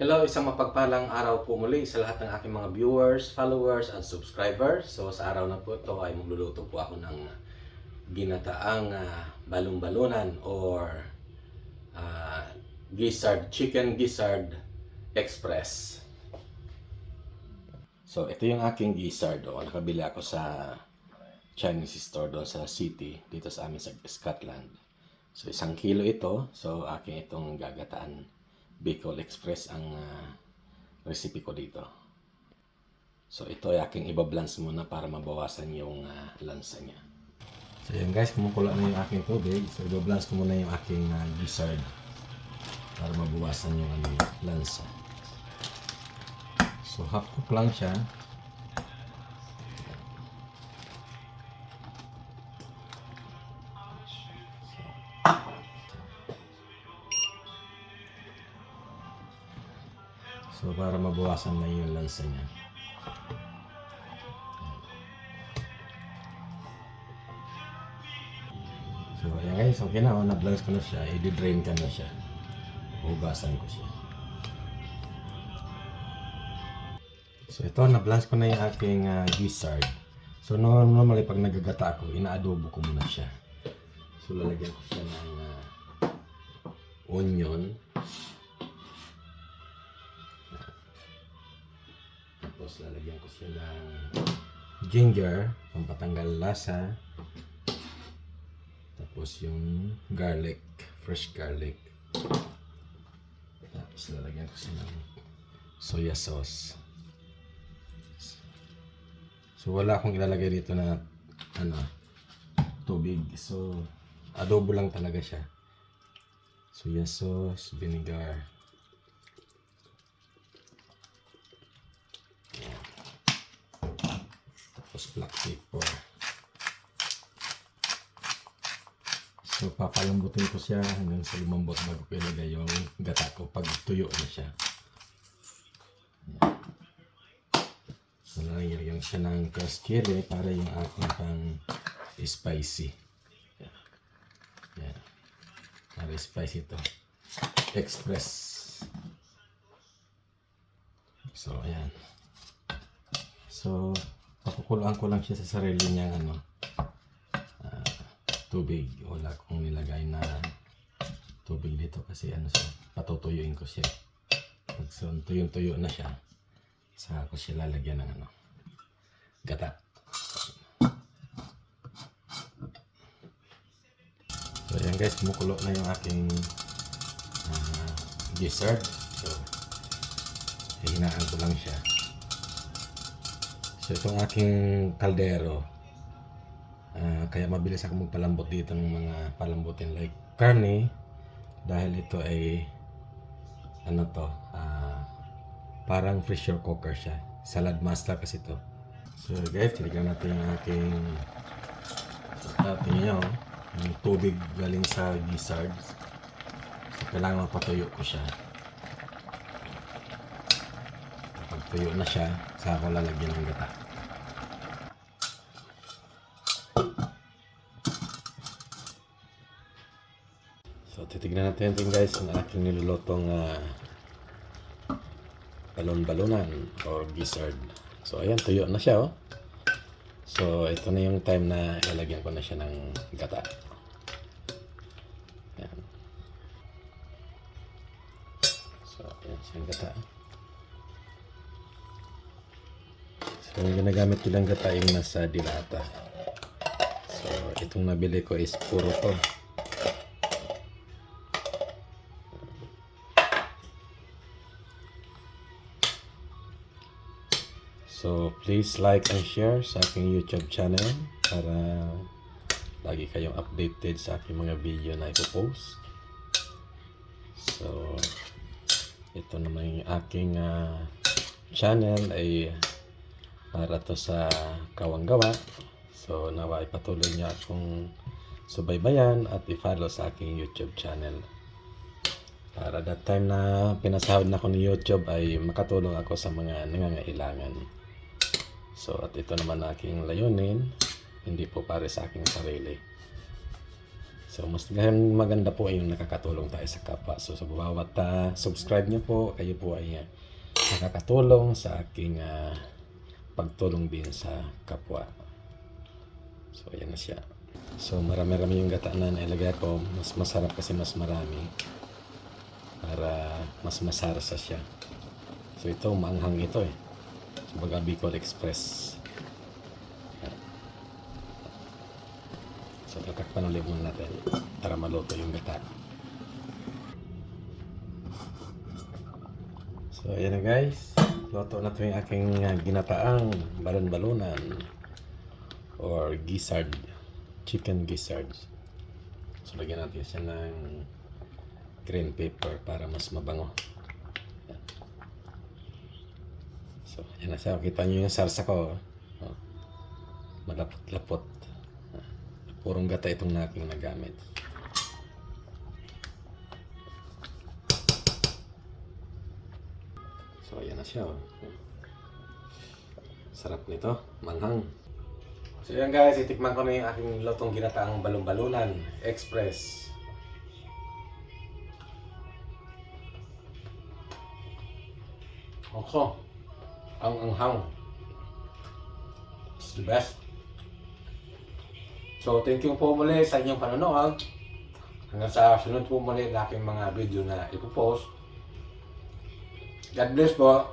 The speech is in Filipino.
Hello, isang mapagpalang araw po muli sa lahat ng aking mga viewers, followers, at subscribers. So sa araw na po ito ay magluluto po ako ng ginataang balon-balunan or chicken gizzard express. So ito yung aking gizzard. Nakabili ako sa Chinese store doon sa city, dito sa amin sa Scotland. So 1 kilo ito. So aking itong gagataan. Bicol Express ang recipe ko dito. So ito ay aking ibablance muna para mabawasan yung lansa niya. So yan guys, kumukulo na yung aking tubig. So ibablance ko muna yung aking gizzard para mabawasan yung lansa. So half cook lang siya. So para mabawasan na yung lansa niya. So ayan guys, okay na. Na-blanch ko na siya. I-drain ka na siya. Hugasan ko siya. So ito, na-blanch ko na yung aking gizzard. So normally pag nagagata ako, ina-adobo ko muna siya. So lalagyan ko siya ng onion. Tapos lalagyan ko siya ng ginger, pampatanggal lasa. Tapos yung garlic, fresh garlic. Tapos lalagyan ko siya ng soya sauce. So wala akong ilalagay dito na tubig. So adobo lang talaga siya. Soya sauce, vinegar. Tapos black pepper. So papalambutin ko siya hanggang sa lumambot bago ko ilagay yung gata ko pag tuyo na siya. Yan. So lalagyan siya ng crushed chili para yung aking pang spicy. Yan. Para spicy ito. Express. So ayan. So pakukuluan ko lang siya sa sarili niyang tubig. Wala akong nilagay na tubig dito kasi siya, patutuyuin ko siya. Pag tuyong-tuyo na siya, saka ko siya lalagyan ng gata. So ayan guys, kumukulo na yung aking gizzard. So hihinaan ko lang siya. So itong aking kaldero, kaya mabilis ako magpalambot dito ng mga palambutin like karne, dahil ito ay parang pressure cooker siya. Salad master kasi ito. So guys, titignan natin yung aking yung tubig galing sa gizzard. So kailangan mapatuyo ko siya. Kapag tuyo na siya, saka ko lalagyan ng gata. So titignan natin guys ang aking nilulutong balon-balunan or gizzard. So ayan, tuyo na siya So ito na yung time na ilalagyan ko na siya ng gata. Ayan. So ayan siyang gata. So yung ginagamit ko lang gata yung nasa dilata. So itong nabili ko is puro to. So, please like and share sa aking YouTube channel para lagi kayong updated sa aking mga video na ipopost. So, ito naman yung aking channel ay para to sa kawanggawa. So, nawa ipatuloy niya akong subaybayan at i-follow sa aking YouTube channel. Para that time na pinasahod na ako ni YouTube ay makatulong ako sa mga nangangailangan. So, at ito naman aking layunin, hindi po para sa aking sarili. So, mas maganda po yung nakakatulong tayo sa kapwa. So, sa bawat subscribe nyo po, kayo po ay nakakatulong sa aking pagtulong din sa kapwa. So, ayan na siya. So, marami-rami yung gata na nailagay ko. Mas masarap kasi mas marami. Para mas masarsa siya. So, ito, maanghang ito eh. So, baga Bicol Express. So, tatakpan ulit muna natin para maluto yung gata. So, ayan na guys. Luto na ito yung aking ginataang balon-balunan or gizzard. Chicken gizzard. So, lagyan natin siya ng green pepper para mas mabango. Ayan. So, ayan na siya. Kita nyo yung sarsa ko. Oh. Malapot-lapot. Purong gata itong aking nagamit. So, ayan na siya. Sarap nito. Manghang. So, ayan guys. Itikman ko na yung aking lutong ginataang balon-balunan. Express. Also, ang anghang. It's the best. So, thank you po muli sa inyong panonood. Hanggang sa sunod po muli na aking mga video na ipopost. God bless po.